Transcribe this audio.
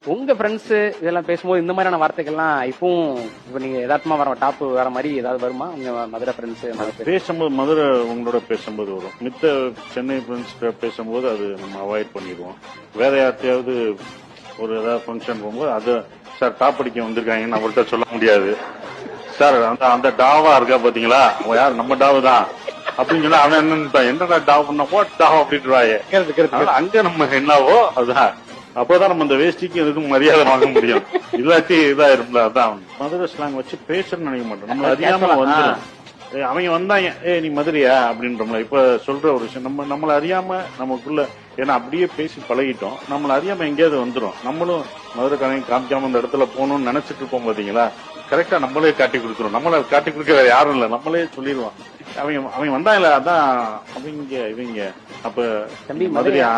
உங்க ஃப்ரெண்ட்ஸ் இதெல்லாம் பேசும்போது இந்த மாதிரியான வார்த்தைகள்லாம் இப்பவும் இப்ப நீங்க யதார்த்தமா வர டாப் வேற மாதிரி ஏதாவது வருமா உங்க மதுரை ஃப்ரெண்ட்ஸ் பேசும்போது மதுரை உங்களோட பேசும்போது வரும். மித்த சென்னை ஃப்ரெண்ட்ஸ் பேசும்போது அது நம்ம அவாய்ட் பண்ணிடுவோம். வேற யார்ட்டையாவது ஒரு ஏதாவது ஃபங்க்ஷன் போகும்போது அது சார் டாப் அடிக்க வந்திருக்காங்கன்னு அவர்கிட்ட சொல்ல முடியாது. சார் அந்த டாவா இருக்கா பாத்தீங்களா, யார் நம்ம டாவு தான் அப்படின்னு சொன்னா அவன் என்னடா டாவ் பண்ண போ டாவ் அப்படின்றாங்க. அங்க நம்ம என்னவோ அதுதான். அப்பதான் நம்ம இந்த வேஷ்டிக்கு எதுக்கும் மரியாதை வாங்க முடியும். இல்லாட்டி இதா இருந்தா அதான் மதுரை ஸ்லாங் வச்சு பேசணும்னு நினைக்க மாட்டோம். நம்ம அறியாம வந்துடும். அவங்க வந்தாங்க நீ மதுரையா அப்படின்றோம்ல. இப்ப சொல்ற ஒரு விஷயம் நம்மள அறியாம நமக்குள்ள, ஏன்னா அப்படியே பேசி பழகிட்டோம், நம்மள அறியாம எங்கேயாவது வந்துடும். நம்மளும் மதுரைக்காரங்க காமிக்காம அந்த இடத்துல போகணும்னு நினைச்சிட்டு இருப்போம் பாத்தீங்களா, கரெக்டா நம்மளே காட்டி கொடுத்துரும். நம்மள காட்டி கொடுக்க வேற யாரும் இல்ல, நம்மளே சொல்லிடுவோம். அவங்க வந்தாங்களா அதான் அவங்க இவங்க அப்ப மதுரையா